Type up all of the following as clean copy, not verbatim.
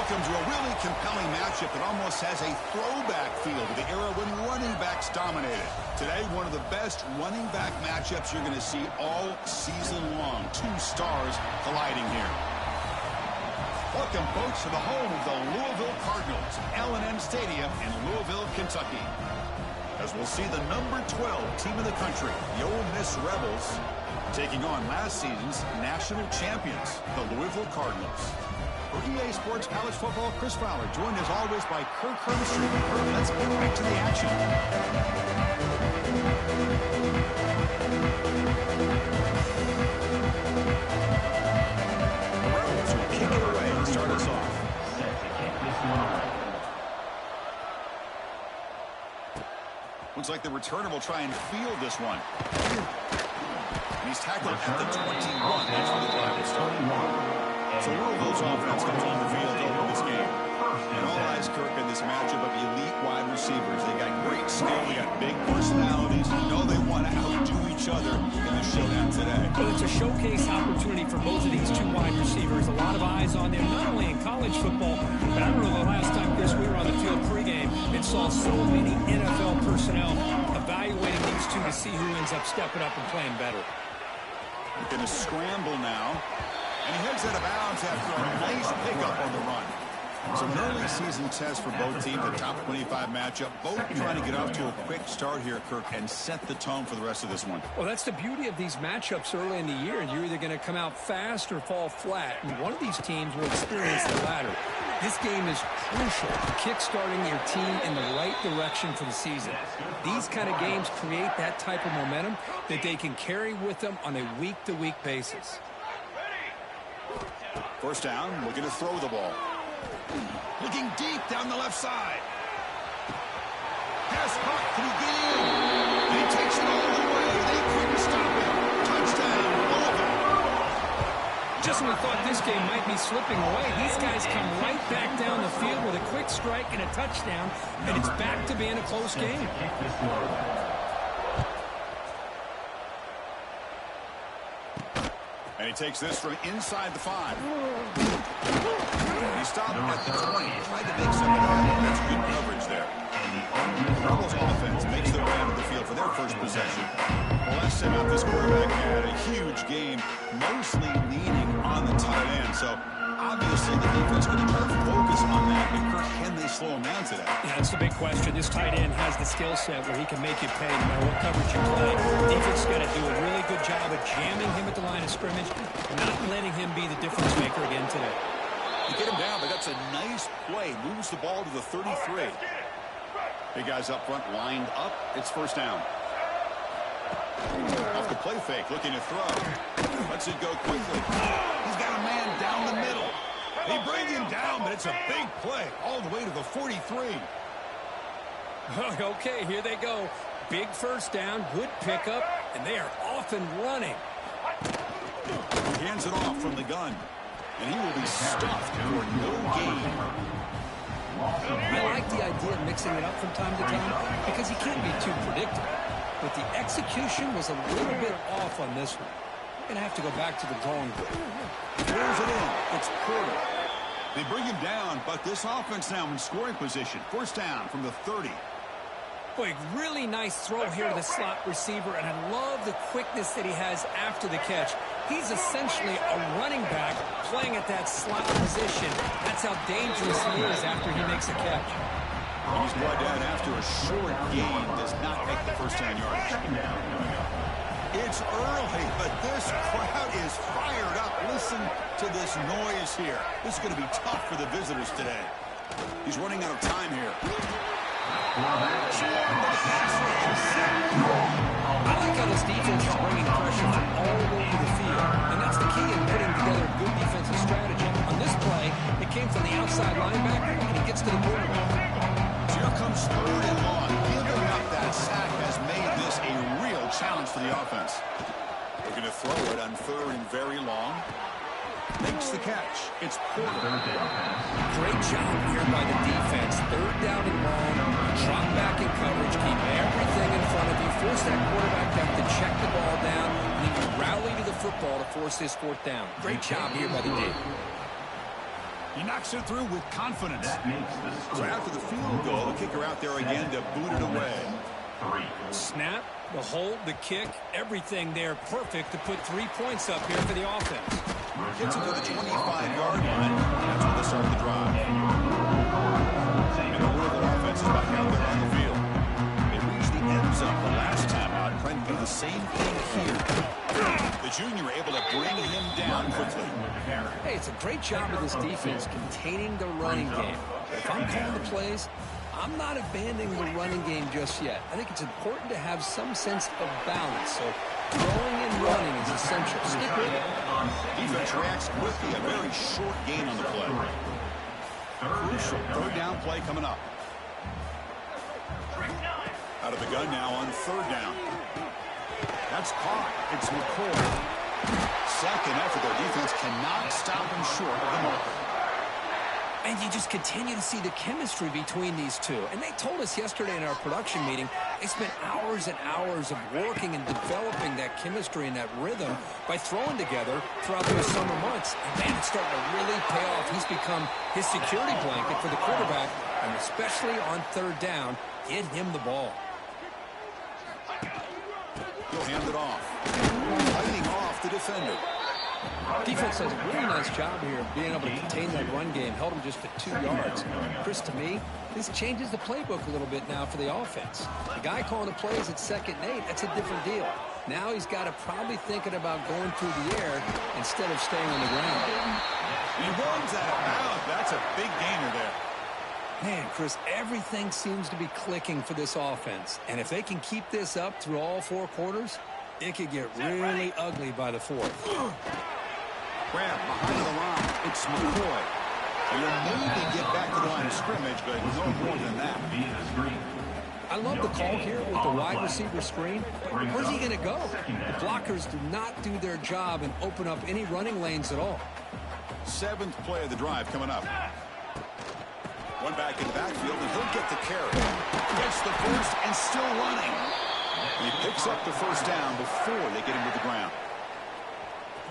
Welcome to a really compelling matchup that almost has a throwback feel to the era when running backs dominated. Today, one of the best running back matchups you're going to see all season long. Two stars colliding here. Welcome, folks, to the home of the Louisville Cardinals, L&M Stadium in Louisville, Kentucky. As we'll see the number 12 team in the country, the Ole Miss Rebels, taking on last season's national champions, the Louisville Cardinals. For EA Sports College Football, Chris Fowler, joined as always by Kirk Herbstreit. Kirk, let's get back to the action. The Rebels will kick it away to start us off. Looks like the returner will try and field this one. And he's tackled at the 21. That's where the drive will start. So Louisville's offense comes on the field to open this game. And all eyes, Kirk, in this matchup of elite wide receivers. They got great skill. They got big personalities. You know they want to outdo each other in the showdown today. Well, it's a showcase opportunity for both of these two wide receivers. A lot of eyes on them, not only in college football, but I remember the last time, Chris, we were on the field pregame and saw so many NFL personnel evaluating these two to see who ends up stepping up and playing better. They're going to scramble now. And he heads out of bounds after a nice pickup on the run. So an early season test for both teams, a top 25 matchup. Both trying to get off to a quick start here, Kirk, and set the tone for the rest of this one. Well, that's the beauty of these matchups early in the year. You're either going to come out fast or fall flat. And one of these teams will experience the latter. This game is crucial to kick-starting your team in the right direction for the season. These kind of games create that type of momentum that they can carry with them on a week-to-week basis. First down, looking to throw the ball. Looking deep down the left side. Pass caught. Can he get in? And he takes it all the way. They couldn't stop him. Touchdown, Louisville. Just when we thought this game might be slipping away, these guys come right back down the field with a quick strike and a touchdown, and it's back to being a close game. And he takes this from inside the 5. He stopped at the 20. Tried to make something happen. That's good coverage there. The Rebels offense makes their way out of the field for their first possession. Well, last time out, this quarterback had a huge game, mostly leaning on the tight end. So, obviously, the defense going to try to focus on that. But, Kirk, can they slow him down today? Yeah, that's the big question. This tight end has the skill set where he can make you pay no matter what coverage you play. Defense is going to do a really good job of jamming him at the line of scrimmage, not letting him be the difference maker again today. You get him down, but that's a nice play. Moves the ball to the 33. Big guys up front lined up. It's first down. Off the play fake, looking to throw. Lets it go quickly. He's got a man down the middle. They bring him down, but it's a big play all the way to the 43. Okay, here they go. Big first down, good pickup, and they are off and running. He hands it off from the gun, and he will be stuffed for no gain. I like the idea of mixing it up from time to time because you can't be too predictable. But the execution was a little bit off on this one. Going to have to go back to the drawing board. Throws it in. It's Porter. They bring him down, but this offense now in scoring position. First down from the 30. Boy, really nice throw here to the slot receiver, and I love the quickness that he has after the catch. He's essentially a running back playing at that slot position. That's how dangerous he is after he makes a catch. He's brought down after a short gain. Does not make the first 10 yards. It's early, but this crowd is fired up. Listen to this noise here. This is going to be tough for the visitors today. He's running out of time here. I like how this defense is bringing pressure from all over the field, and that's the key in putting together a good defensive strategy. On this play, it came from the outside linebacker, and he gets to the quarterback. Here comes third and long. Giving up that sack has made this a real challenge for the offense. They're going to throw it on third and very long. Makes the catch. It's Porter. Great job here by the defense. Third down and long. Drop back in coverage. Keep everything in front of you. Force that quarterback to have to check the ball down. And then you rally to the football to force this fourth down. Great job here by the D. He knocks it through with confidence. So after the field goal, the kicker out there again to boot it away. Snap, the hold, the kick, everything there perfect to put 3 points up here for the offense. Gets it to the 25-yard line. That's where they start the drive. And the Louisville offense is back out there on the field. They reached the end zone the last time out, trying to do the same thing here. The junior able to bring him down quickly. Hey, it's a great job of this defense containing the running game. If I'm calling the plays, I'm not abandoning the running game just yet. I think it's important to have some sense of balance. So throwing and running is essential. Stick with it. Defense reacts quickly. A very short gain on the play. Crucial third down play coming up. Out of the gun now on third down. That's caught. It's McCoy. Second effort. Their defense cannot stop him short of the marker. And you just continue to see the chemistry between these two. And they told us yesterday in our production meeting, they spent hours and hours of working and developing that chemistry and that rhythm by throwing together throughout those summer months. And man, it's starting to really pay off. He's become his security blanket for the quarterback, and especially on third down, get him the ball. He'll hand it off. Fighting off the defender. Defense does a really nice job here of being able to contain that run game. Held him just at 2 yards. Chris, to me, this changes the playbook a little bit now for the offense. The guy calling the plays at 2nd and 8, that's a different deal. Now he's got to probably thinking about going through the air instead of staying on the ground. He runs out of bounds. That's a big gainer there. Man, Chris, everything seems to be clicking for this offense. And if they can keep this up through all 4 quarters, it could get really ugly by the 4th. Grab behind the line. It's McCoy. He'll maybe get back to the line of scrimmage, but no more than that. I love the call here with the wide receiver screen. But where's he going to go? The blockers do not do their job and open up any running lanes at all. 7th play of the drive coming up. One back in the backfield, and he'll get the carry. Gets the first and still running. He picks up the first down before they get him to the ground.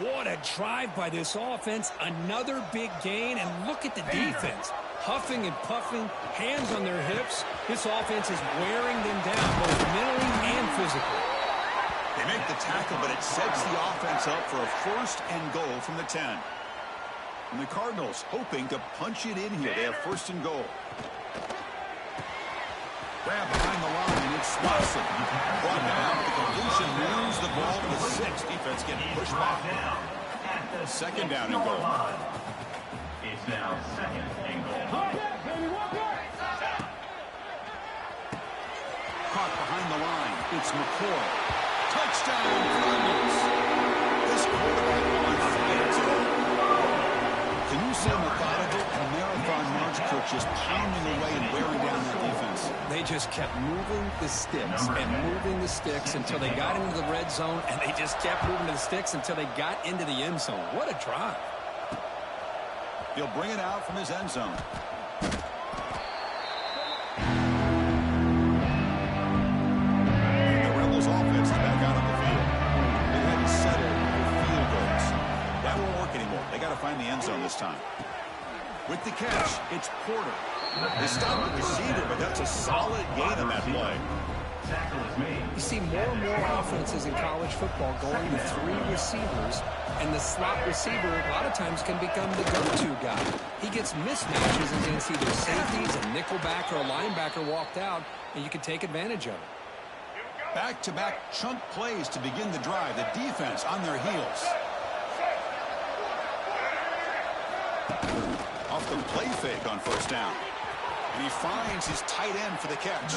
What a drive by this offense. Another big gain, and look at the defense. Huffing and puffing, hands on their hips. This offense is wearing them down, both mentally and physically. They make the tackle, but it sets the offense up for a 1st and goal from the 10. And the Cardinals hoping to punch it in here. They have 1st and goal. Grab behind the line, and it's Swanson. Brought down with the completion, moves the ball to the 6. Defense getting pushed back. 2nd down and goal. It's now 2nd and goal. Caught behind the line. It's McCoy. Touchdown, Cardinals. This quarterback on fire today. Can you say methodical? A marathon march, Coach, just pounding away and wearing down that defense. They just kept moving the sticks and moving the sticks until they got into the red zone, and they just kept moving the sticks until they got into the end zone. What a drive. He'll bring it out from his end zone. The Rebels offense is back out on the field. They had to settle for field goals. That won't work anymore. They got to find the end zone this time. With the catch, it's Porter. They stopped the receiver, but that's a solid gain on that play. You see more and more offenses in college football going to 3 receivers, and the slot receiver a lot of times can become the go-to guy. He gets mismatches against either safeties, a nickelback, or a linebacker walked out, and you can take advantage of it. Back-to-back chunk plays to begin the drive. The defense on their heels. Off the play fake on 1st down. And he finds his tight end for the catch.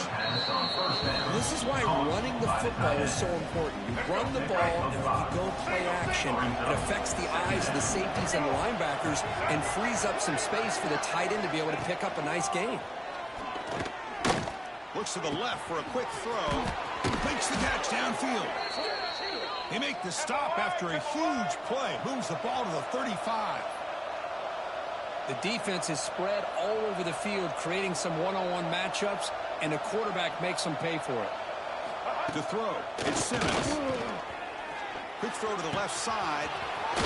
This is why running the football is so important. You run the ball, and then you go play action. It affects the eyes of the safeties and the linebackers and frees up some space for the tight end to be able to pick up a nice gain. Looks to the left for a quick throw. Makes the catch downfield. They make the stop after a huge play. Moves the ball to the 35. The defense is spread all over the field, creating some one-on-one matchups, and the quarterback makes them pay for it. To throw, it's Simmons. Quick throw to the left side.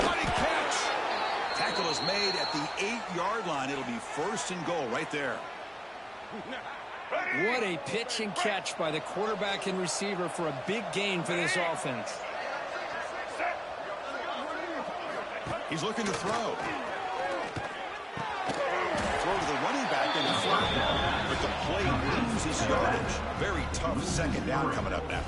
What a catch! Tackle is made at the 8-yard line. It'll be 1st and goal right there. What a pitch and catch by the quarterback and receiver for a big gain for this offense. He's looking to throw. Throw to the running back in the flat. But the play loses yardage. Very tough 2nd down coming up now.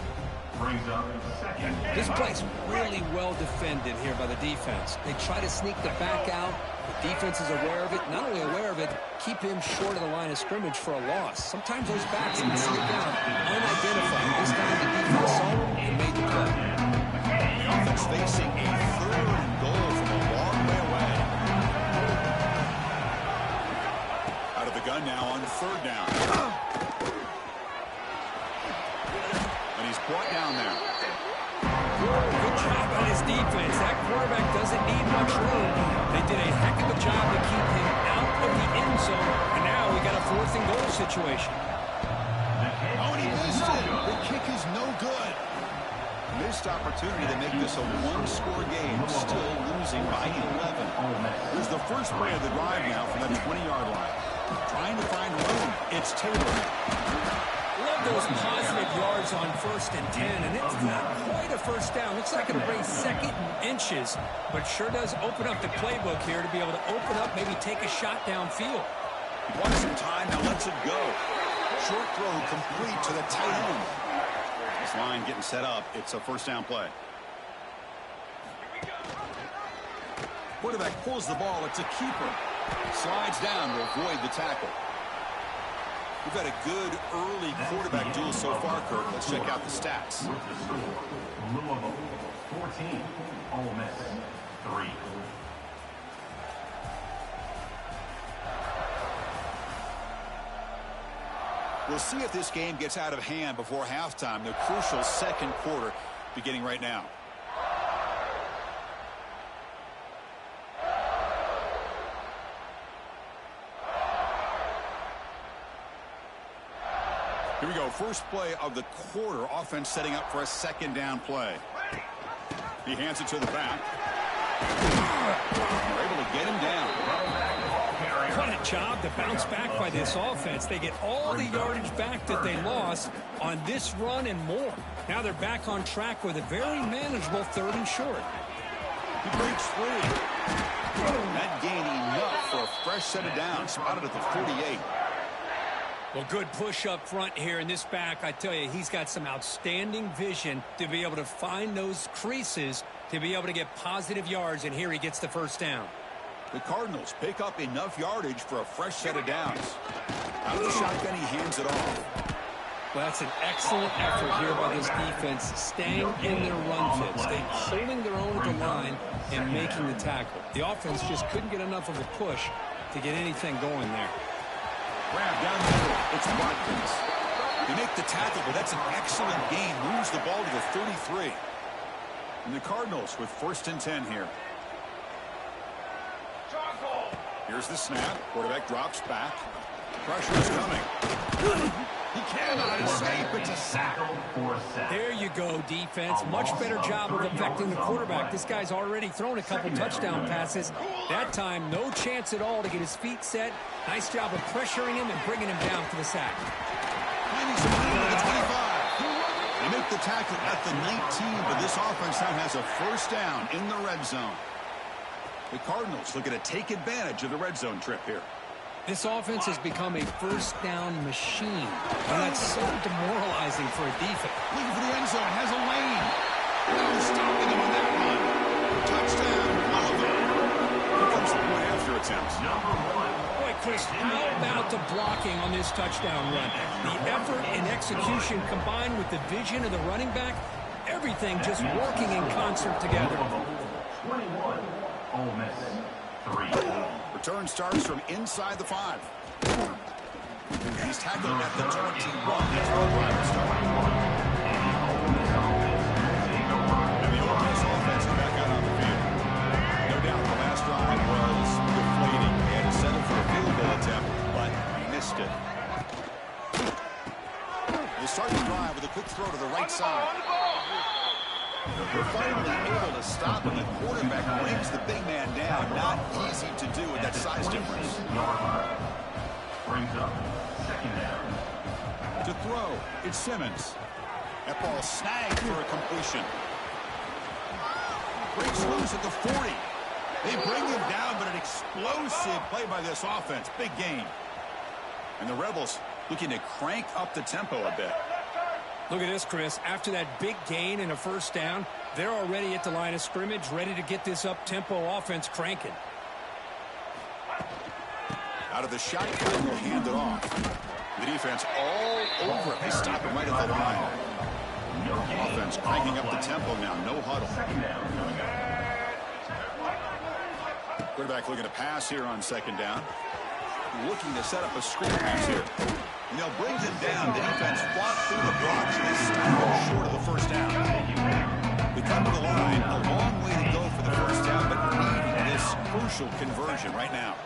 Brings up 2nd. This play's really well defended here by the defense. They try to sneak the back out. The defense is aware of it. Not only aware of it, keep him short of the line of scrimmage for a loss. Sometimes those backs can sneak out unidentified. This time the defense saw him and made the play. The offense facing a 3rd and goal from a long way away. Out of the gun now on 3rd down. And he's brought down there. Good job by his defense. That quarterback doesn't need much room. They did a heck of a job to keep him out of the end zone. And now we got a 4th and goal situation. Oh, and he missed it. The kick is no good. Missed opportunity to make this a 1-score game. Still losing by 11. Here's the first play of the drive now from the 20-yard line. Trying to find room. It's Taylor. Love those positive yards on 1st and 10, and it's not quite a 1st down. Looks like it'll bring 2nd and inches, but sure does open up the playbook here to be able to open up, maybe take a shot downfield. He wants some time, now lets it go. Short throw complete to the tight end. This line getting set up. It's a 1st down play. Quarterback pulls the ball. It's a keeper. Slides down to avoid the tackle. We've had a good early quarterback duel so far, Kirk. Let's check out the stats. With the score, Louisville 14, Ole Miss 3. We'll see if this game gets out of hand before halftime. The crucial 2nd quarter beginning right now. Here we go. First play of the quarter. Offense setting up for a 2nd down play. He hands it to the back. They're able to get him down. What a job to bounce back by this offense. They get all the yardage back that they lost on this run and more. Now they're back on track with a very manageable 3rd and short. He breaks free. That gain enough for a fresh set of downs. Spotted at the 48. Well, good push up front here in this back. I tell you, he's got some outstanding vision to be able to find those creases to be able to get positive yards, and here he gets the 1st down. The Cardinals pick up enough yardage for a fresh set of downs. Out of the shotgun, he hands it off. Well, that's an excellent effort here by this defense, staying in their run fits. They holding their own at the line and making the tackle. The offense just couldn't get enough of a push to get anything going there. Grab down the middle. It's Watkins. They make the tackle, but that's an excellent gain. Moves the ball to the 33. And the Cardinals with 1st and 10 here. Here's the snap. Quarterback drops back. Pressure's coming. He cannot escape. It's a sack. There you go, defense. Much better job of affecting the quarterback. This guy's already thrown a couple touchdown passes. That time, no chance at all to get his feet set. Nice job of pressuring him and bringing him down for the sack. Finding some room at the 25. They make the tackle at the 19, but this offense now has a 1st down in the red zone. The Cardinals looking to take advantage of the red zone trip here. This offense has become a 1st down machine, and that's so demoralizing for a defense. Looking for the end zone, has a lane. No stopping him on that run. Touchdown, Louisville. Here comes the point after attempts. Boy, Chris, how about the blocking on this touchdown run? The effort and execution combined with the vision of the running back, everything just working in concert together. 21, Ole Miss 3. Return starts from inside the 5. He's tackled at the 21. That's where the drive will start. And the Ole Miss offense is back out on the field. No doubt the last drive was deflating. They had to settle for a field goal attempt, but missed it. They start the drive with a quick throw to the right side. They're finally able to stop him. The quarterback brings the big man down. Not easy to do with that size difference. Brings up second down. To throw, it's Simmons. That ball snagged for a completion. Breaks loose at the 40. They bring him down, but an explosive play by this offense. Big gain. And the Rebels looking to crank up the tempo a bit. Look at this, Chris. After that big gain and a first down, they're already at the line of scrimmage, ready to get this up-tempo offense cranking. Out of the shotgun, will hand it off. The defense all over it. They stop him right at the line. Offense cranking up the tempo now. No huddle. Quarterback looking to pass here on second down. Looking to set up a screen pass here. And they'll bring him down. The defense fought through the blocks. They stopped short of the first down. We come to the line. A long way to go for the first down, but needing this crucial conversion right now.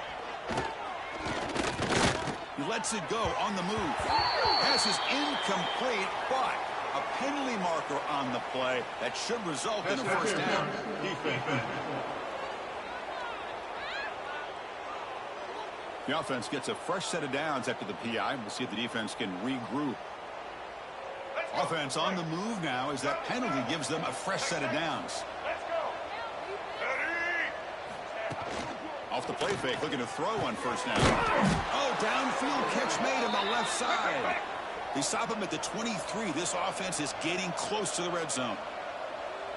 He lets it go on the move. Pass is incomplete, but a penalty marker on the play that should result in a first down. The offense gets a fresh set of downs after the PI. We'll see if the defense can regroup. Offense on the move now as that penalty gives them a fresh set of downs. Off the play fake, looking to throw on first down. Oh, downfield catch made on the left side. They stop him at the 23. This offense is getting close to the red zone.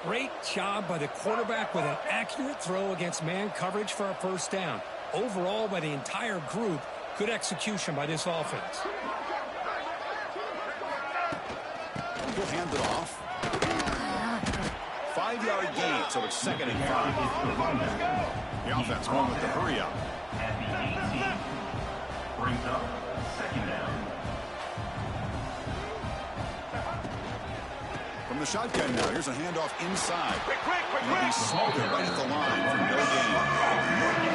Great job by the quarterback with an accurate throw against man coverage for a first down. Overall, by the entire group, good execution by this offense. He'll hand it off. 5-yard gain, so it's 2nd and 5. The offense going with the hurry up. At the 18. Brings up second down. From the shotgun now, here's a handoff inside. And he'll be smoking right at the line for no gain.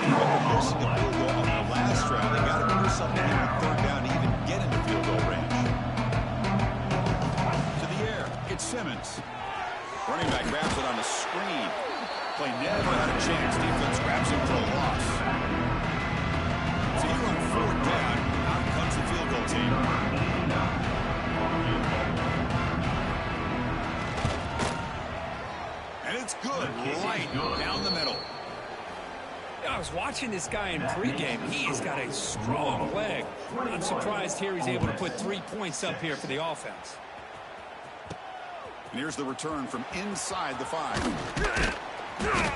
After missing a field goal on their last drive, they got to do something here on third down to even get into field goal range. To the air, it's Simmons. Running back grabs it on the screen. Play never had a chance. Defense grabs him for a loss. So here on fourth down, out comes the field goal team. And it's good, right down the middle. I was watching this guy in pregame. He's got a strong leg. I'm surprised here he's able to put 3 points up here for the offense. And here's the return from inside the 5.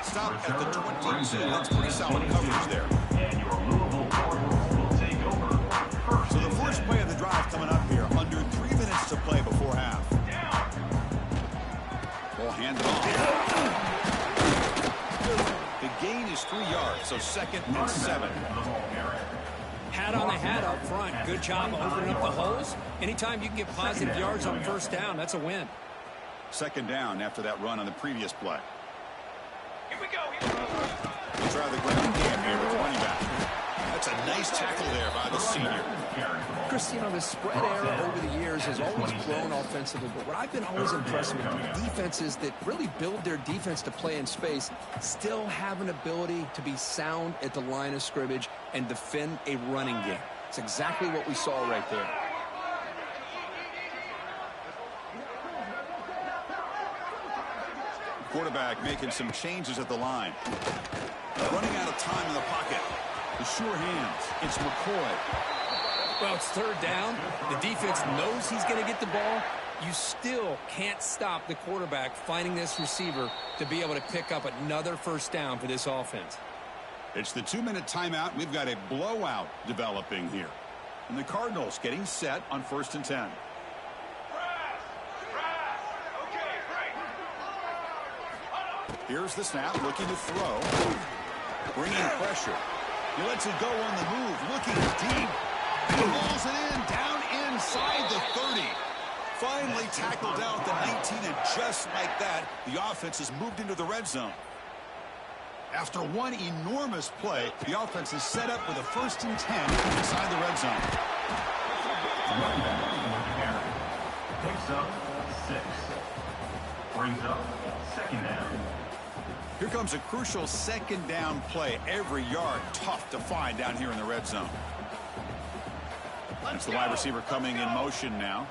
Stop at the 22. That's pretty solid coverage there. So the first play of the drive coming up here. Under 3 minutes to play before half. Ball handed off. The gain is 3 yards, so 2nd and 7. Hat on the hat up front. Good job opening up the holes. Anytime you can get positive yards on first down, that's a win. 2nd down after that run on the previous play. Here we go. They try the ground game here with running back. That's a nice tackle there by the senior. Chris, you know, the spread era over the years has always grown offensively, but what I've been always impressed with defenses that really build their defense to play in space still have an ability to be sound at the line of scrimmage and defend a running game. It's exactly what we saw right there. Quarterback making some changes at the line. Running out of time in the pocket. The sure hands. It's McCoy. Well, it's third down. The defense knows he's going to get the ball. You still can't stop the quarterback finding this receiver to be able to pick up another first down for this offense. It's the 2-minute timeout. We've got a blowout developing here. And the Cardinals getting set on 1st and 10. Here's the snap, looking to throw. Bringing pressure. He lets it go on the move, looking deep. He rolls it in, down inside the 30. Finally tackled down at the 19, and just like that, the offense has moved into the red zone. After one enormous play, the offense is set up with a 1st and 10 inside the red zone. Picks up 6. Brings up Second down. Here comes a crucial second down play. Every yard tough to find down here in the red zone. It's the wide receiver coming in motion now.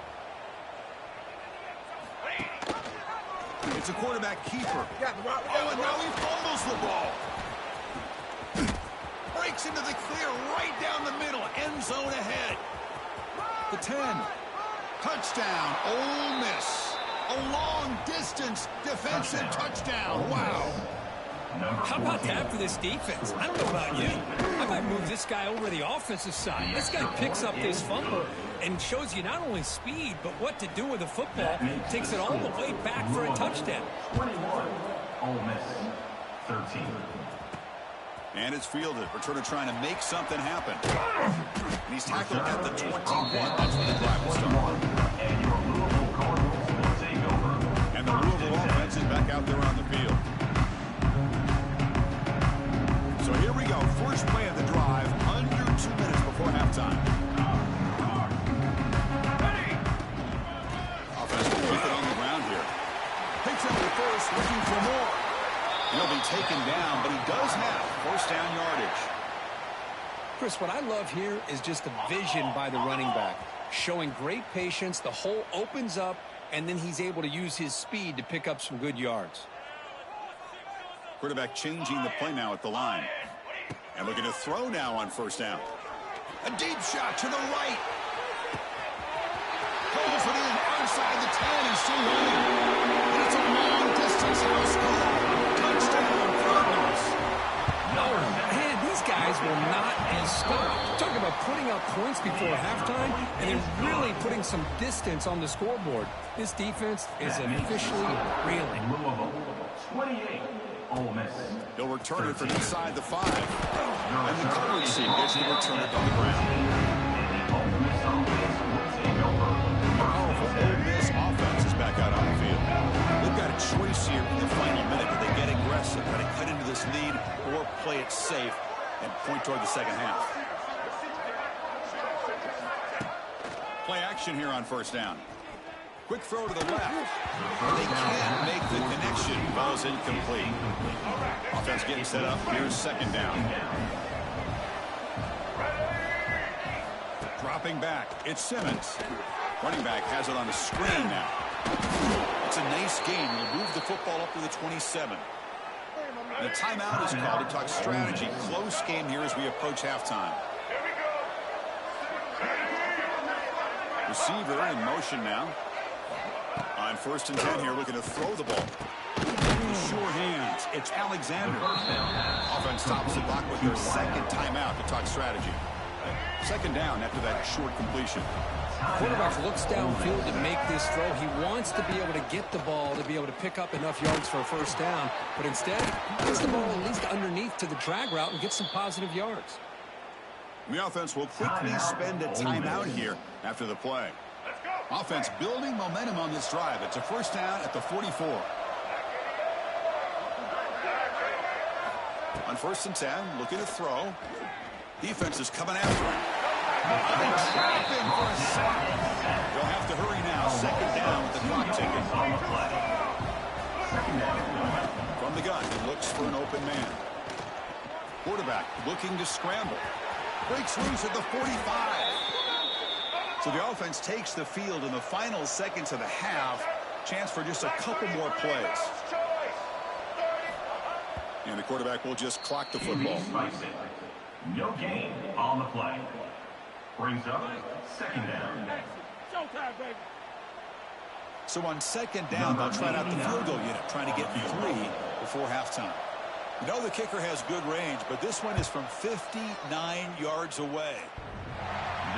It's a quarterback keeper. Oh, and now he fumbles the ball. Breaks into the clear right down the middle. End zone ahead. The 10. Touchdown, Ole Miss. A long-distance defensive touchdown. Wow. How about that for this defense? I don't know about you. I might move this guy over to the offensive side. This guy picks up this fumble and shows you not only speed, but what to do with the football. Takes it all the way back for a touchdown. 21. Ole Miss 13. And it's fielded. Returner trying to make something happen. And he's tackled at the 21. That's where the drive will start. And your Louisville Cardinals will take over. And the Louisville offense is back out there on the field. So here we go. First play of the drive. Under 2 minutes before halftime. Offense will keep it on the ground here. Takes out the first, looking for more. He'll be taken down, but he does have first down yardage. Chris, what I love here is just the vision by the running back. Showing great patience, the hole opens up, and then he's able to use his speed to pick up some good yards. Quarterback changing the play now at the line. And looking to throw now on first down. A deep shot to the right. Pulls it in outside the 10 and still running. And it's a long distance house call. Touchdown, Cardinals. Oh, man, these guys will not be stopped. Talking about putting up points before halftime and then really putting some distance on the scoreboard. This defense is officially reeling. Louisville 28. Ole Miss. He'll return it from inside the 5. And the coverage team gets to return it on the ground. Ole Miss offense will take over. Powerful Ole Miss offense is back out on the field. They've got a choice here in the final minute. Do they get aggressive, try to cut into this lead, or play it safe and point toward the second half? Play action here on first down. Quick throw to the left. They can't make the connection. Ball's incomplete. Offense getting set up. Here's second down. Dropping back. It's Simmons. Running back has it on the screen now. It's a nice game. He'll move the football up to the 27. And a timeout is called to talk strategy. Close game here as we approach halftime. Receiver in motion now. On first and 10 here, looking to throw the ball. Sure hands. It's Alexander. Offense stops the clock with their second timeout to talk strategy. Second down after that short completion. Quarterback looks downfield to make this throw. He wants to be able to get the ball to be able to pick up enough yards for a first down, but instead, gets the ball at least underneath to the drag route and gets some positive yards. The offense will quickly spend a timeout here after the play. Offense building momentum on this drive. It's a first down at the 44. On first and 10, looking to throw. Defense is coming after him. They trap him for a sack. They'll have to hurry now. Second down with the clock ticking. From the gun, he looks for an open man. Quarterback looking to scramble. Breaks loose at the 45. So the offense takes the field in the final seconds of the half. Chance for just a couple more plays. And the quarterback will just clock the football. No gain on the play. Brings up second down. So on second down, they'll try out the field goal unit, trying to get 3 before halftime. You know the kicker has good range, but this one is from 59 yards away.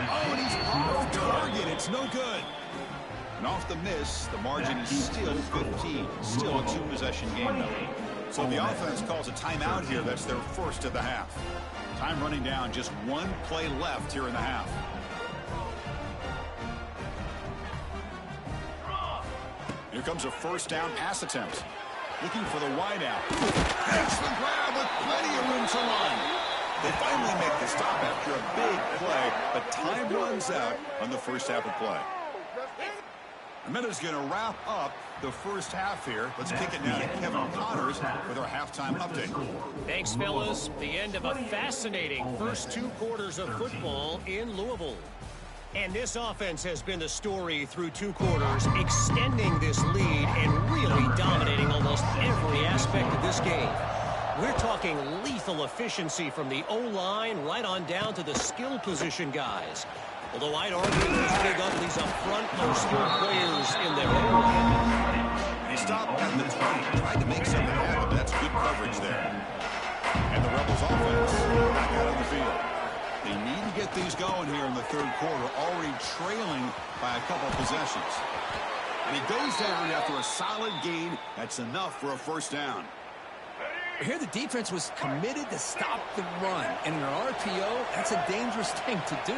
Oh, and he's off target. It's no good. And off the miss, the margin is still 15. Still a 2-possession game, though. So the offense calls a timeout here. That's their first of the half. Time running down. Just one play left here in the half. Here comes a first down pass attempt. Looking for the wideout. Takes the grab with plenty of room to run. They finally make the stop after a big play, but time runs out on the first half of play. The minute's going to wrap up the first half here. Let's kick it now to Kevin Connors with our halftime update. Thanks, fellas. The end of a fascinating first 2 quarters of football in Louisville. And this offense has been the story through 2 quarters, extending this lead and really dominating almost every aspect of this game. We're talking lethal efficiency from the O-line right on down to the skill position guys. Although I'd argue these big uglies up front are skilled players in their own way. He stopped at the 20, tried to make something happen. That's good coverage there. And the Rebels offense back out on the field. They need to get these going here in the third quarter, already trailing by a couple possessions. And he goes down after a solid gain. That's enough for a first down. Here the defense was committed to stop the run. And in an RPO, that's a dangerous thing to do.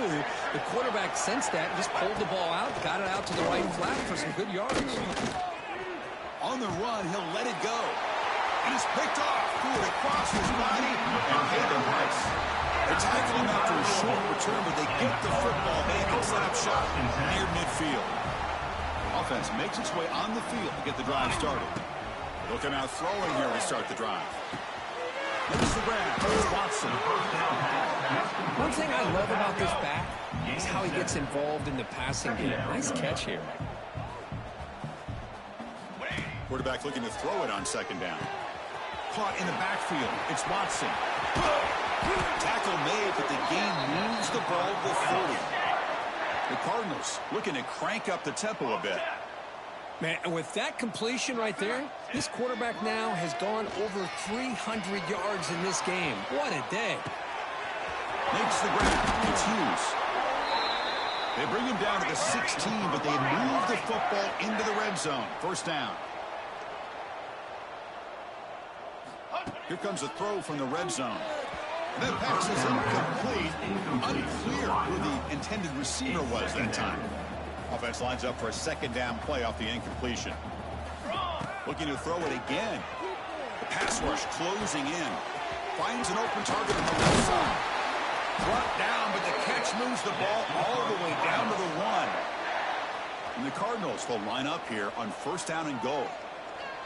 The quarterback sensed that and just pulled the ball out, got it out to the right flat for some good yards. On the run, he'll let it go. And it's picked off. Threw it across his body and paid the price. They tackle him after a short return, but they get the football back and set up shop near midfield. Offense makes its way on the field to get the drive started. Looking out throwing here to start the drive. Makes the grab. Watson. One thing I love about this back is how he gets involved in the passing game. Nice catch here. Quarterback looking to throw it on second down. Caught in the backfield. It's Watson. Tackle made, but the game moves the ball to the 40. The Cardinals looking to crank up the tempo a bit. Man, and with that completion right there, this quarterback now has gone over 300 yards in this game. What a day. Makes the grab. It's Hughes. They bring him down to the 16, but they move the football into the red zone. First down. Here comes a throw from the red zone. And that pass is incomplete. Unclear who the intended receiver was that time. Offense lines up for a second down play off the incompletion. Looking to throw it again. The pass rush closing in. Finds an open target on the left side. Brought down, but the catch moves the ball all the way down to the 1. And the Cardinals will line up here on first down and goal.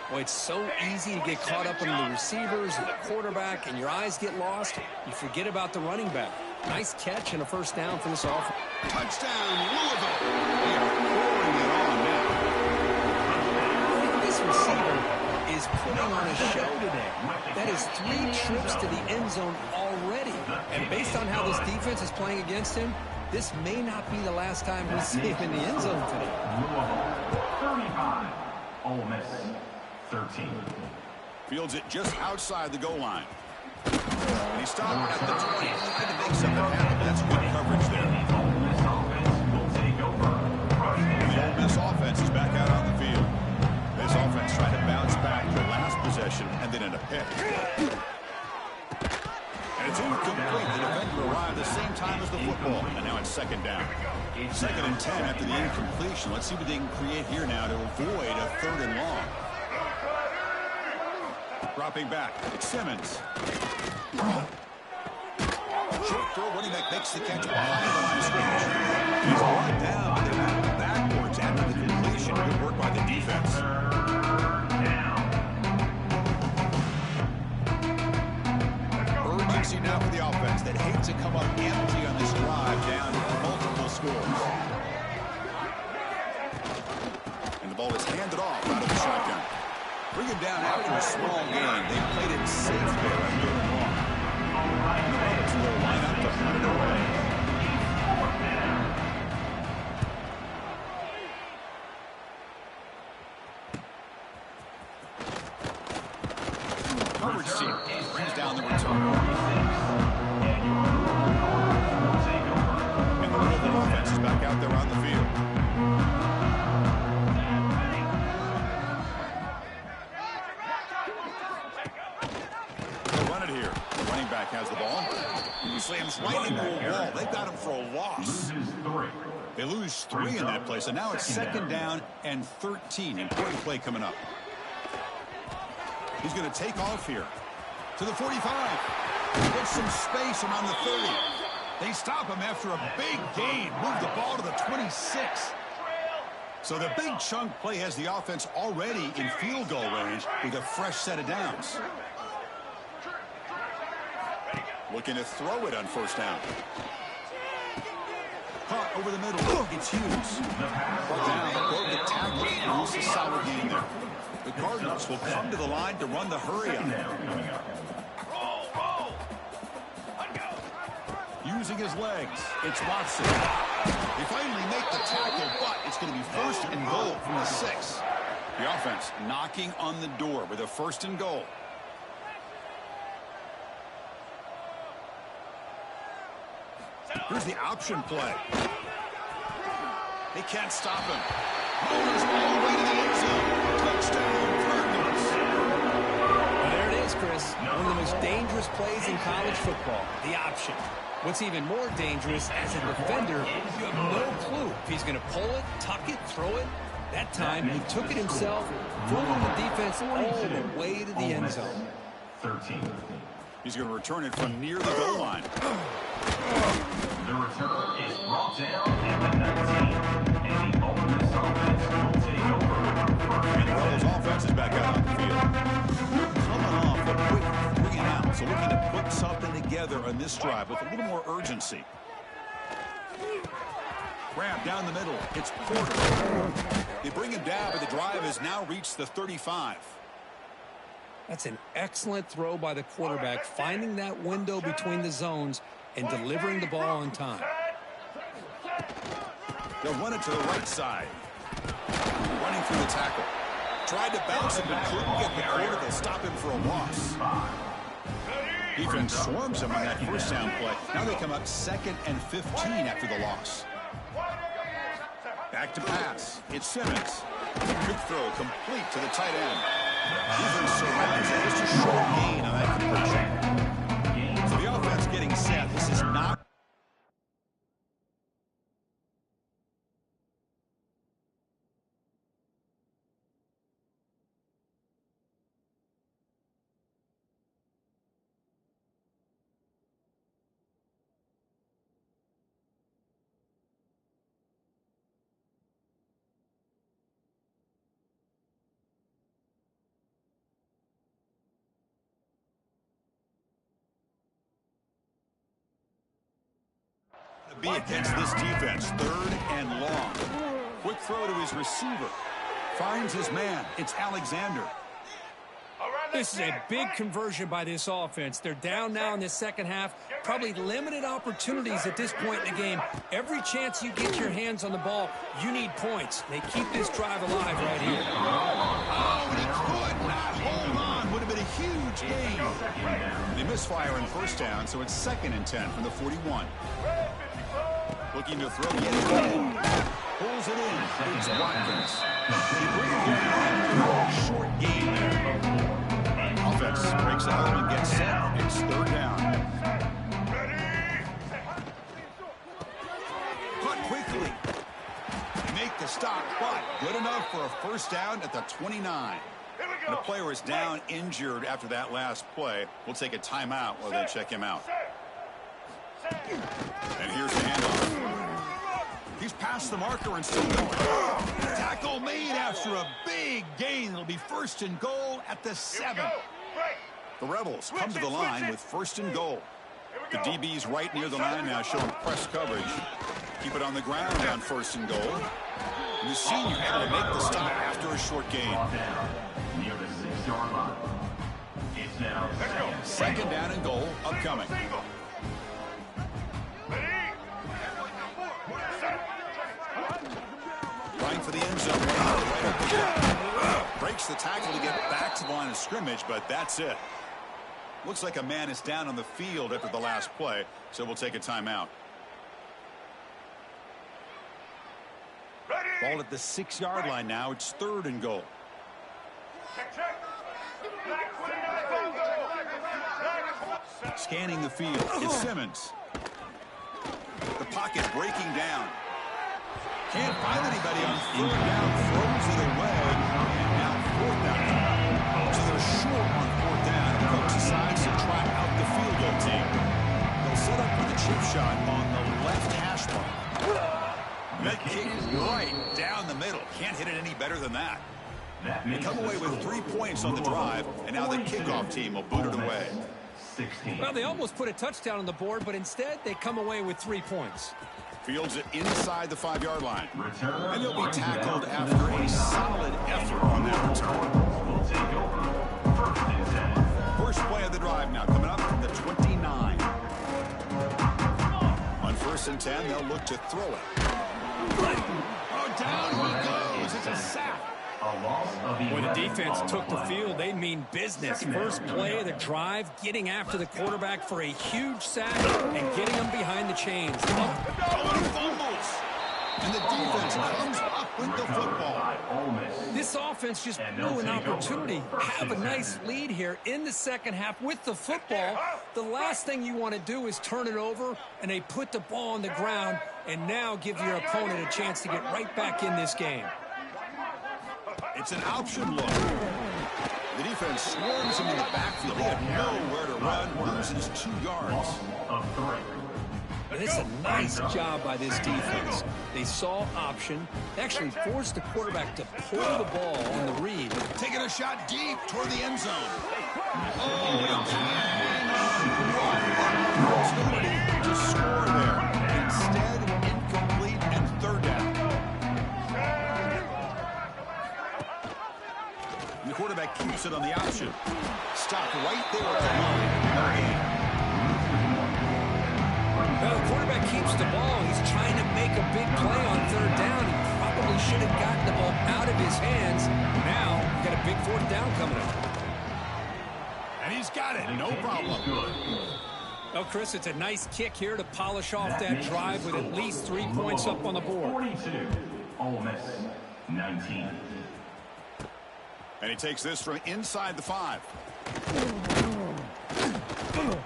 Boy, it's so easy to get caught up in the receivers and the quarterback, and your eyes get lost. You forget about the running back. Nice catch and a first down for this offense. Touchdown, Louisville. They are pouring it on now. This receiver is putting on a show today. That is 3 trips to the end zone already. And based on how this defense is playing against him, this may not be the last time we see him in the end zone today. Louisville 35, Ole Miss 13. Fields it just outside the goal line. And he stopped at the 20. Trying to make something happen. That's good coverage there. Ole Miss offense will take over. And the Ole Miss offense is back out on the field. This offense trying to bounce back their last possession and then in a pick. And it's incomplete. The defender arrived at the same time as the football. And now it's second down. Second and 10 after the incompletion. Let's see what they can create here now to avoid a third and long. Dropping back. It's Simmons. Short throw. Running back makes the catch behind the line of scrimmage. He's brought down, but they ran him backwards after the completion. Good work by the defense. Urgency now for the offense that hates to come up empty on this drive down multiple scores. And the ball is handed off out of the shotgun. Bring him down after a small gain. They played it safe there on third and long. And the Rebels will line up to hunt it away. Coverage team brings down the return. And the Louisville offense is back out there on the field. Has the ball. He slams right into a wall. They've got him for a loss. They lose 3 in that play, so now it's second down and 13. Important play coming up. He's going to take off here to the 45. Get some space around the 30. They stop him after a big gain. Move the ball to the 26. So the big chunk play has the offense already in field goal range with a fresh set of downs. Looking to throw it on first down. Caught over the middle. It's Hughes. Brought down, but broke the tackle. Lose a solid gain there. The Cardinals will come to the line to run the hurry on. Using his legs, it's Watson. They finally make the tackle, but it's going to be first and goal from the 6. The offense knocking on the door with a first and goal. Here's the option play. They can't stop him. Motors all the way to the end zone. Touchdown, Cardinals. Well, there it is, Chris. One of the most dangerous plays in college football, the option. What's even more dangerous, as a defender, you have no clue if he's going to pull it, tuck it, throw it. That time, he took it himself, fooling the defense all the way to the end zone. 13. He's going to return it from near the goal line. The return is brought down at the 19. And the Ole Miss offense will take over. And the Rebels offense is back out on the field. Coming off a quick 3 and out, so looking to put something together on this drive with a little more urgency. Grab down the middle. It's Porter. They bring him down, but the drive has now reached the 35. That's an excellent throw by the quarterback, finding that window between the zones and delivering the ball on time. They'll run it to the right side. Running through the tackle. Tried to bounce him, but couldn't get the quarter. They'll stop him for a loss. Defense swarms him on that first down play. Now they come up 2nd and 15 after the loss. Back to pass. It's Simmons. Good throw, complete to the tight end. Defense surrounds it. Just a short gain on that conversion. So the offense getting set. This is not. Be against this defense. 3rd and long. Quick throw to his receiver. Finds his man. It's Alexander. This is a big conversion by this offense. They're down now in the second half. Probably limited opportunities at this point in the game. Every chance you get your hands on the ball, you need points. They keep this drive alive right here. Oh, and he could not hold on. Would have been a huge gain. They misfire on first down, so it's 2nd and 10 from the 41. Looking to throw yet again. Pulls it in. It's Watkins. He brings it down. Short gain there. Offense breaks out and gets set. It's 3rd down. Cut quickly. They make the stop, but good enough for a first down at the 29. And the player is down injured after that last play. We'll take a timeout while they check him out. And here's the handoff. He's past the marker and still going. Tackle made after a big gain. It'll be 1st and goal at the 7. The Rebels come to the line with 1st and goal. The DB's right near the line now, showing press coverage. Keep it on the ground on 1st and goal. And the senior able to make the stop after a short gain. Near the 6-yard line. It's now 2nd down and goal upcoming. Trying for the end zone. Breaks the tackle to get back to the line of scrimmage, but that's it. Looks like a man is down on the field after the last play, so we'll take a timeout. Ball at the 6-yard line now. It's 3rd and goal. Scanning the field. It's Simmons. The pocket breaking down. Can't find anybody on 3rd down. Throws it away. And now 4th down. So they're short on 4th down. The coach decides to try out the field goal team. They'll set up for the chip shot on the left hash mark. Making Kick right down the middle. Can't hit it any better than that. They come away with 3 points on the drive, and now the kickoff team will boot it away. 16. Well, they almost put a touchdown on the board, but instead they come away with 3 points. Fields it inside the 5-yard line. Return. And he'll be tackled after a solid effort on that return. Will take over. First and 10. First play of the drive now coming up from the 29. On first and 10, they'll look to throw it. Oh, down he goes. It's a sack. When the defense took the field, they mean business. First play of the drive, getting after the quarterback for a huge sack and getting him behind the chains. Oh, and he fumbles. And the defense comes up with the football. This offense just blew an opportunity. Have a nice lead here in the second half with the football. The last thing you want to do is turn it over, and they put the ball on the ground and now give your opponent a chance to get right back in this game. It's an option look. The defense swarms him in the backfield. They have nowhere to run, loses 2 yards. And it's a nice job by this defense. They saw option, actually forced the quarterback to pull the ball on the read. Taking a shot deep toward the end zone. Oh, he can't. Opportunity to score there. Instead, incomplete and third down. The quarterback keeps it on the option. Stopped right there at the line. Well, the quarterback keeps the ball. He's trying to make a big play on third down. He probably should have gotten the ball out of his hands. Now, we've got a big fourth down coming up. And he's got it. No problem. Well, Chris, it's a nice kick here to polish off that drive with at least 3 points up on the board. 42. Ole Miss 19. And he takes this from inside the 5.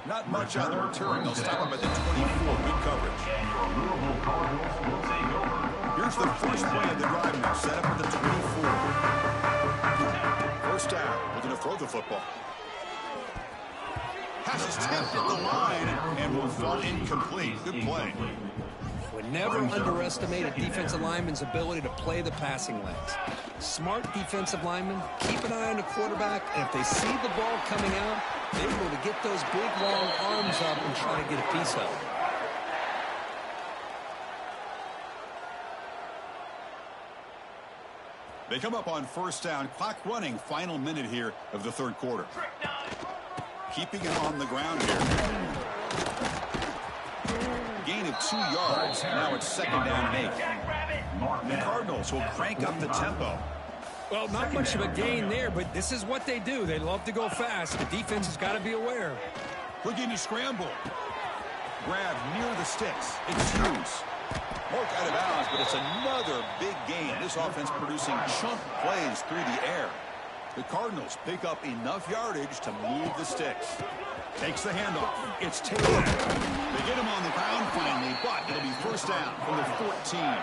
Not much on the return. They'll stop him at the 24. Good coverage. And your Louisville Cardinals will take over. Here's the first play of the drive now. Set up at the 24. First down. Looking to throw the football. Pass is tipped at the line and will fall incomplete. Good play. Would never underestimate a defensive lineman's ability to play the passing lanes. Smart defensive linemen, keep an eye on the quarterback, and if they see the ball coming out, they're able to get those big, long arms up and try to get a piece of it. They come up on first down. Clock running. Final minute here of the third quarter. Keeping it on the ground here. Gain of 2 yards. Now it's second down and 8. The Cardinals will crank up the tempo. Well, not much of a gain there, but this is what they do. They love to go fast. The defense has got to be aware. Houdini scramble. Grab near the sticks. It's Hughes. Mark out of bounds, but it's another big gain. This offense producing chunk plays through the air. The Cardinals pick up enough yardage to move the sticks. Takes the handoff. It's Taylor. They get him on the ground finally, but it'll be first down from the 14.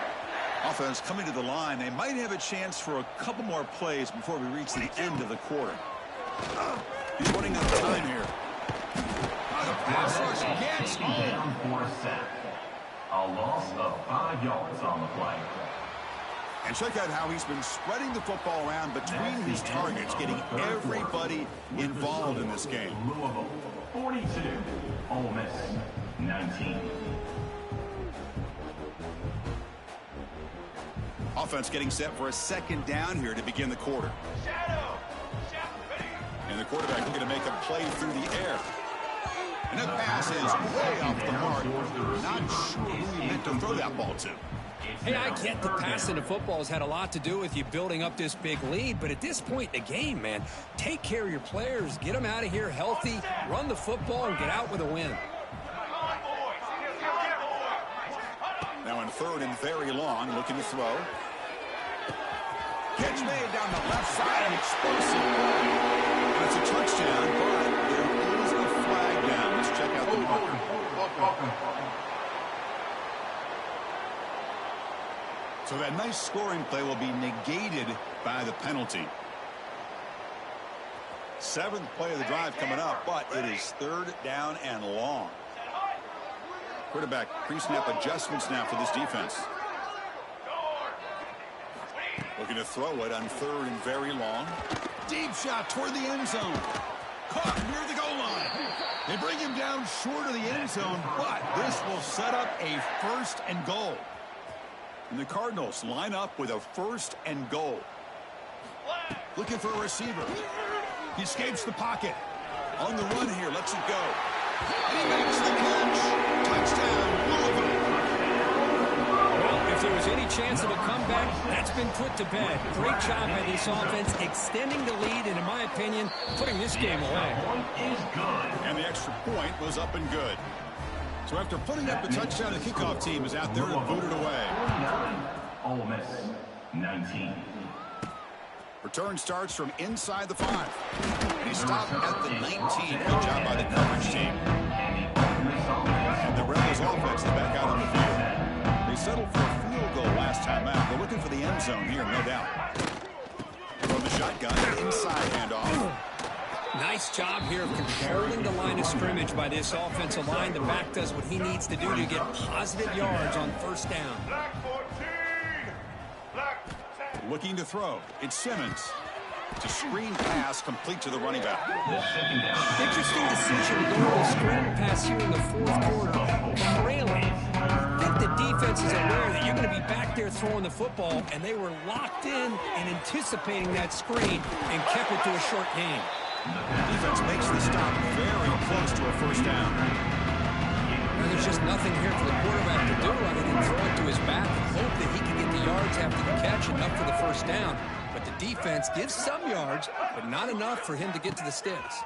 Offense coming to the line. They might have a chance for a couple more plays before we reach the end of the quarter. He's running out of time here. The pass rush gets home. Down for a sack. A loss of 5 yards on the play. And check out how he's been spreading the football around between his targets, getting everybody involved in this game. Louisville 42. Ole Miss 19. Offense getting set for a second down here to begin the quarter. And the quarterback looking to make a play through the air. And that pass is way off the mark. Not sure who he meant to throw that ball to. Hey, I get the passing of football has had a lot to do with you building up this big lead, but at this point in the game, man, take care of your players, get them out of here healthy, run the football, and get out with a win. Now in third and very long, looking to throw. Catch made down the left side and explosive. And it's a touchdown, but there is a flag down. Let's check out the marker. So that nice scoring play will be negated by the penalty. Seventh play of the drive coming up, but it is third down and long. Quarterback pre-snap adjustments now for this defense. Looking to throw it on 3rd and very long. Deep shot toward the end zone. Caught near the goal line. They bring him down short of the end zone, but this will set up a 1st and goal. And the Cardinals line up with a 1st and goal. Looking for a receiver. He escapes the pocket. On the run here, lets it go. And he makes the catch. Touchdown, Louisville. Well, if there was any chance of a comeback, that's been put to bed. Great job by this offense, extending the lead, and in my opinion, putting this game away. And the extra point was up and good. So after putting up the touchdown, the kickoff team is out there to boot it away. Ole Miss, 19. Return starts from inside the 5. And he stopped at the 19. Good job by the coverage team. And the Rebels offense is back out on the field. They settled for a field goal last time out. They're looking for the end zone here, no doubt. From the shotgun, inside handoff. Nice job here of controlling the line of scrimmage by this offensive line. The back does what he needs to do to get positive yards on 1st down. Looking to throw. It's Simmons. It's a screen pass complete to the running back. Interesting decision to go with a screen pass here in the 4th quarter. Trailing. I think the defense is aware that you're going to be back there throwing the football, and they were locked in and anticipating that screen and kept it to a short gain. Defense makes the stop very close to a 1st down. Now, there's just nothing here for the quarterback to do other than throw it to his back and hope that he can get the yards after the catch, enough for the 1st down. But the defense gives some yards, but not enough for him to get to the sticks.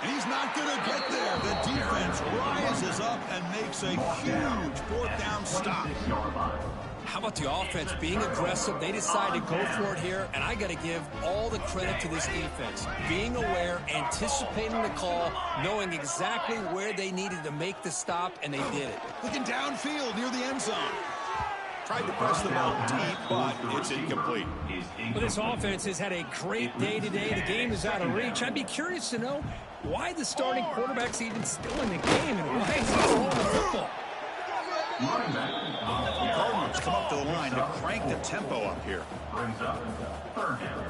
And he's not going to get there. The defense rises up and makes a huge 4th down stop. How about the offense being aggressive? They decide to go for it here, and I got to give all the credit to this defense. Being aware, anticipating the call, knowing exactly where they needed to make the stop, and they did it. Looking downfield near the end zone. Tried to press the ball deep, but it's incomplete. Well, this offense has had a great day today. The game is out of reach. I'd be curious to know why the starting quarterback's even still in the game and why he's throwing the football. The Cardinals come up to the line to crank the tempo up here. Brings up 3rd down.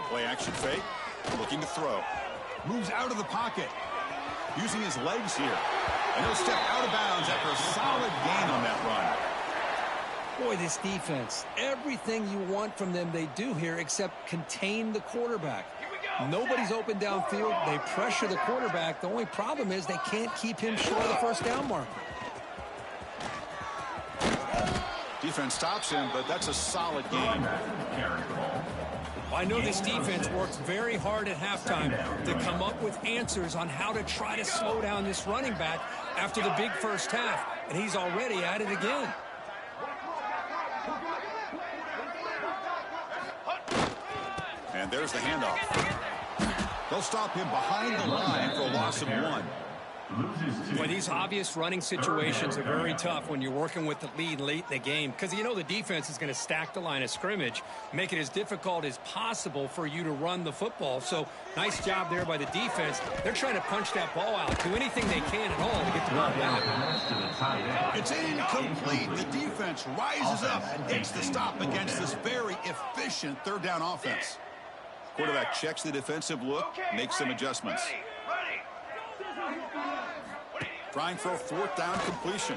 Play action fake. Looking to throw. Moves out of the pocket. Using his legs here. And he'll step out of bounds after a solid gain on that run. Boy, this defense, everything you want from them they do here except contain the quarterback. Nobody's open downfield. They pressure the quarterback. The only problem is they can't keep him short of the 1st down marker. Defense stops him, but that's a solid game. I know this defense works very hard at halftime to come up with answers on how to try to slow down this running back after the big 1st half, and he's already at it again. And there's the handoff. They'll stop him behind the line for a loss of 1. Boy, these obvious running situations are very tough when you're working with the lead late in the game because you know the defense is going to stack the line of scrimmage, make it as difficult as possible for you to run the football. So nice job there by the defense. They're trying to punch that ball out, do anything they can at all to get the ball back. It's incomplete. The defense rises up and gets the stop against this very efficient 3rd down offense. Quarterback checks the defensive look, makes some adjustments. Trying for a 4th down completion.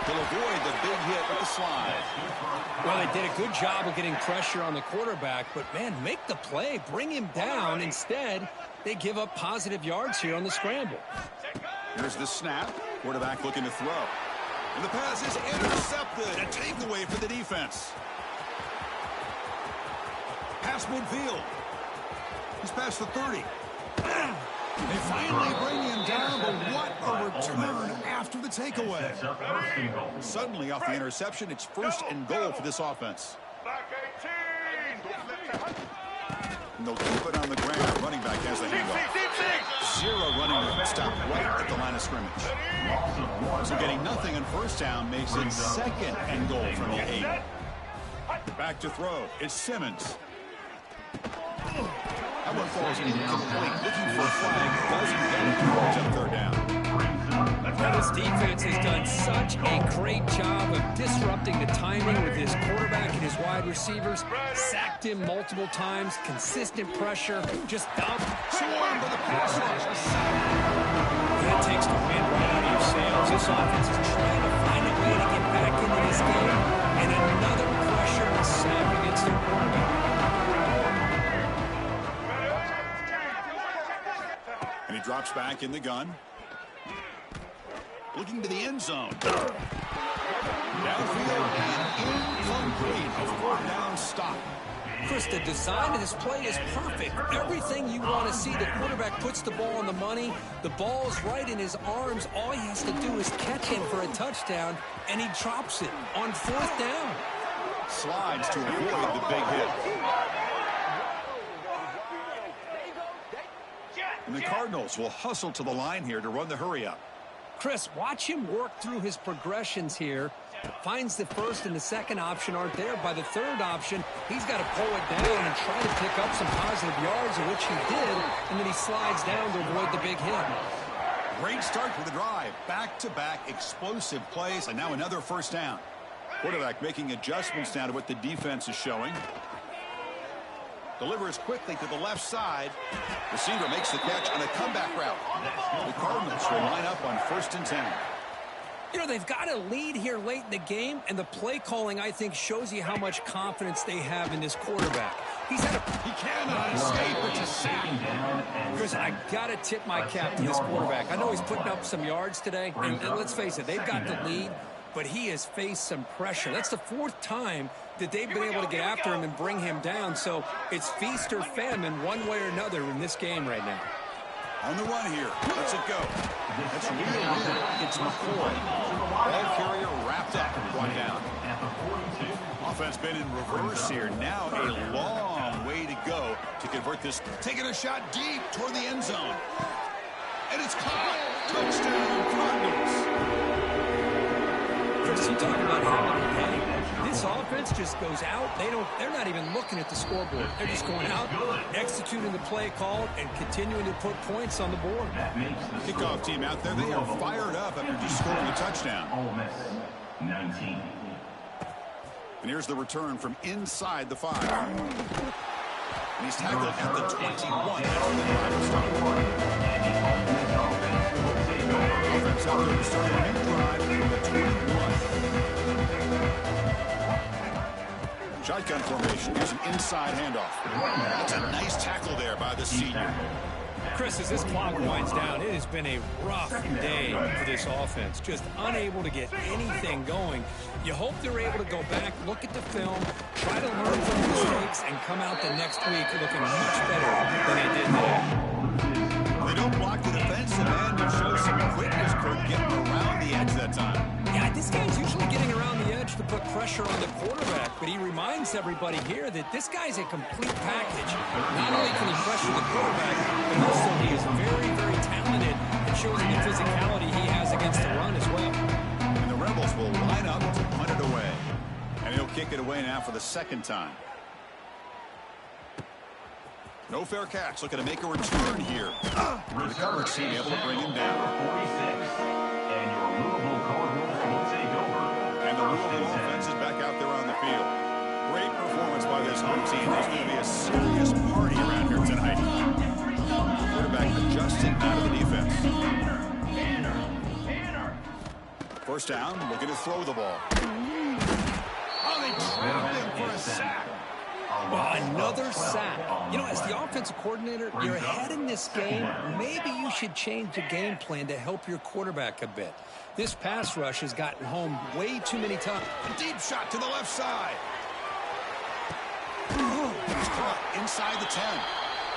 He'll avoid the big hit with the slide. Well, they did a good job of getting pressure on the quarterback, but, man, make the play. Bring him down. Instead, they give up positive yards here on the scramble. Here's the snap. Quarterback looking to throw. And the pass is intercepted. A takeaway for the defense. Pass midfield. He's past the 30. They finally bring him down, but what a return after the takeaway. Suddenly, off the interception, it's 1st and goal for this offense. And they'll keep it on the ground. Running back has the handoff. 0 running room. Stop right at the line of scrimmage. So getting nothing on 1st down makes it 2nd and goal from the 8. Back to throw. It's Simmons. How one falls incomplete. Looking for a flag. Doesn't get it. Brings up third down. Now, this defense has done such a great job of disrupting the timing with his quarterback and his wide receivers. Sacked him multiple times. Consistent pressure. Just dump. Swarmed by the pass rush. A sack. That takes the wind right out of your sails. This offense is trying to find a way to get back into this game. And another pressure and sack against their quarterback. And he drops back in the gun. Looking to the end zone. Downfield and incomplete. A fourth down stop. Chris, the design of this play is perfect. Everything you want to see. The quarterback puts the ball on the money. The ball's right in his arms. All he has to do is catch it for a touchdown, and he drops it on fourth down. Slides to avoid the big hit. And the Cardinals will hustle to the line here to run the hurry-up. Chris, watch him work through his progressions here. Finds the first and the second option aren't there. By the third option, he's got to pull it down and try to pick up some positive yards, which he did, and then he slides down to avoid the big hit. Great start for the drive. Back-to-back explosive plays, and now another first down. Quarterback making adjustments now to what the defense is showing. Delivers quickly to the left side. Receiver makes the catch on a comeback route. The Cardinals will line up on 1st and 10. You know, they've got a lead here late in the game, and the play calling, I think, shows you how much confidence they have in this quarterback. He cannot escape. It's a sack. Chris, I got to tip my cap to this quarterback. I know he's putting up some yards today, and let's face it, they've got the lead, but he has faced some pressure. That's the 4th time that they've been able to get after him and bring him down. So it's feast or famine one way or another in this game right now. On the run here. Let's it go. That's real. It's McCoy. Ball carrier wrapped up and brought down. Offense been in reverse here. Now a long way to go to convert this. Taking a shot deep toward the end zone. And it's caught. Touchdown, Cardinals. Chris, you talk about having a game. This offense just goes out. They're not even looking at the scoreboard. They're just going out, executing the play call, and continuing to put points on the board. Kickoff team out there. They are fired up after just scoring a touchdown. 19. And here's the return from inside the 5. And he's tackled at the 21. That's the drive start. Offense out there to start a new drive from the 21. Shotgun formation. Here's an inside handoff. That's a nice tackle there by the senior. Chris, as this clock winds down, it has been a rough day for this offense. Just unable to get anything going. You hope they're able to go back, look at the film, try to learn from the mistakes, and come out the next week looking much better than they did today. They don't block the defensive end and show some quickness, Kirk, getting around the edge that time. Yeah, this guy's usually getting around the edge to put pressure on the quarterback, but he reminds everybody here that this guy's a complete package. Not only can he pressure the quarterback, but also he is very, very talented and shows the physicality he has against the run as well. And the Rebels will line up to punt it away. And he'll kick it away now for the 2nd time. No fair catch. Looking to make a return here. The coverage team able to bring him down. 46. And your Louisville Cardinals will take over. And the Louisville offense is back out there on the field. Great performance by this home team. There's going to be a serious party around here tonight. Quarterback adjusting out of the defense. 1st down, looking to throw the ball. Oh, they trapped him for a sack. Well, another sack. You know, as the offensive coordinator, you're ahead in this game. Maybe you should change the game plan to help your quarterback a bit. This pass rush has gotten home way too many times. A deep shot to the left side. He's caught inside the 10.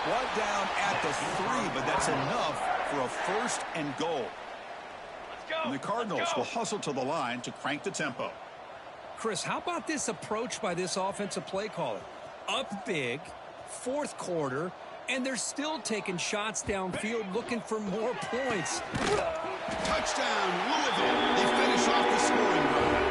Brought down at the 3, but that's enough for a 1st and goal. And the Cardinals will hustle to the line to crank the tempo. Chris, how about this approach by this offensive play caller? Up big, 4th quarter, and they're still taking shots downfield looking for more points. Touchdown, Louisville. They finish off the scoring drive.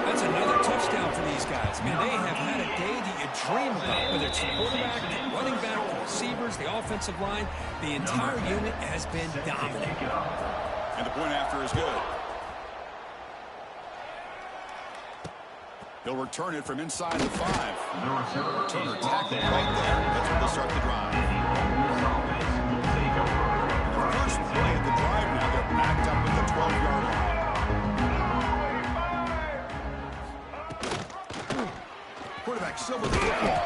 That's another touchdown for these guys. Man, they have had a day that you dream about, whether it's it's the quarterback, the running back, the receivers, the offensive line. The entire unit has been dominant. And the point after is good. He'll return it from inside the 5. Returner tackled right there. That's where they'll start the drive. The first play of the drive now, they're backed up at the 12-yard line. Quarterback still with the football.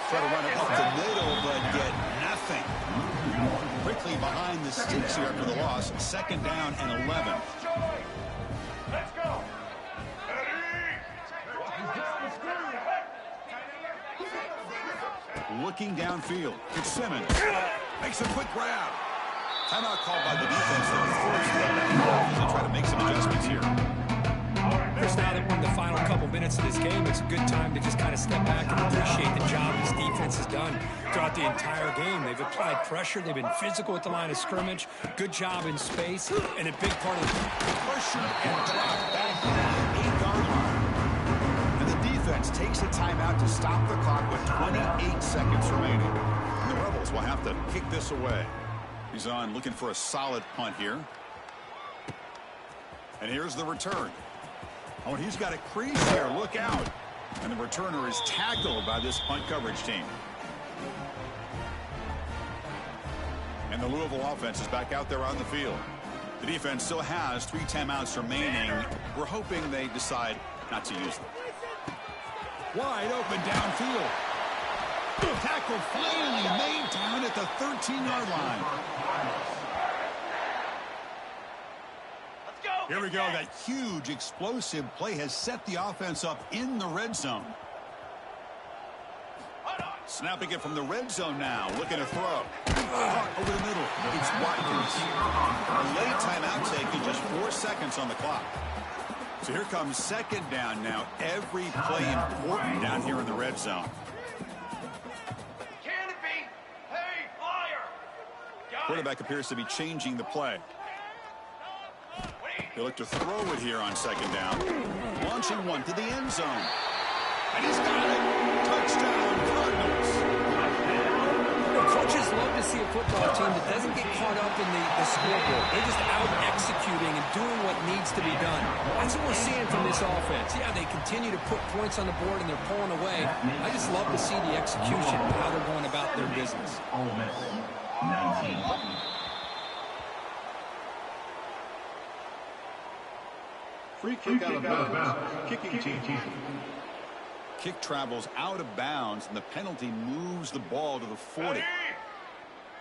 Try to run it up the middle, but get nothing. Quickly behind the sticks here after the loss. 2nd down and 11. Let's go. Looking downfield. It's Simmons. Makes a quick grab. Timeout called by the defense. They'll try to make some adjustments here. Chris, now that we're in the final couple minutes of this game, it's a good time to just kind of step back and appreciate the job this defense has done throughout the entire game. They've applied pressure. They've been physical at the line of scrimmage. Good job in space. And a big part of the Pressure and drop back at the 8-yard line. And the defense takes a timeout to stop the clock with 28 seconds remaining. And the Rebels will have to kick this away. He's on looking for a solid punt here. And here's the return. Oh, and he's got a crease here. Look out. And the returner is tackled by this punt coverage team. And the Louisville offense is back out there on the field. The defense still has 3 timeouts remaining. We're hoping they decide not to use them. Wide open downfield. Tackle finally made down at the 13-yard line. Let's go. Here we go. That huge explosive play has set the offense up in the red zone. Snapping it from the red zone now. Looking to throw. Over the middle. It's Watkins. A late timeout taken, just 4 seconds on the clock. So here comes 2nd down now. Every play important down here in the red zone. Can it be? Hey, flyer. Got Quarterback appears to be changing the play. They look to throw it here on 2nd down. Launching one to the end zone. And he's got it. Touchdown, Cardinals. coaches love to see a football team that doesn't get caught up in the scoreboard. They're just out executing and doing what needs to be done. That's what we're seeing from this offense. Yeah, they continue to put points on the board and they're pulling away. I just love to see the execution and how they're going about their business. Ole Miss, 19. Free kick out of bounds. Kicking team. Kick travels out of bounds, and the penalty moves the ball to the 40.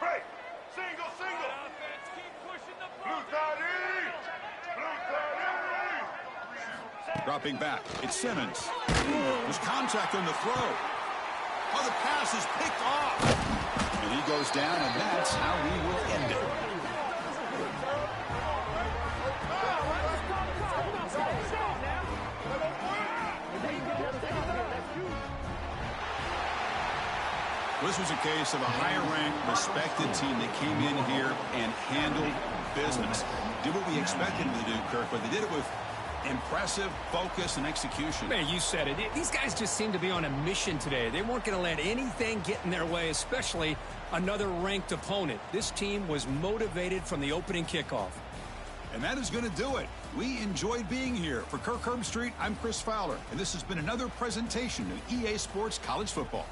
Break. Single. Offense, keep pushing the ball. Blue Dropping back, it's Simmons. There's contact on the throw. Oh, the pass is picked off. And he goes down, and that's how we will end it. This was a case of a higher-ranked, respected team that came in here and handled business. Did what we expected them to do, Kirk, but they did it with impressive focus and execution. Man, you said it. These guys just seem to be on a mission today. They weren't going to let anything get in their way, especially another ranked opponent. This team was motivated from the opening kickoff. And that is going to do it. We enjoyed being here. For Kirk Herbstreit, I'm Chris Fowler, and this has been another presentation of EA Sports College Football.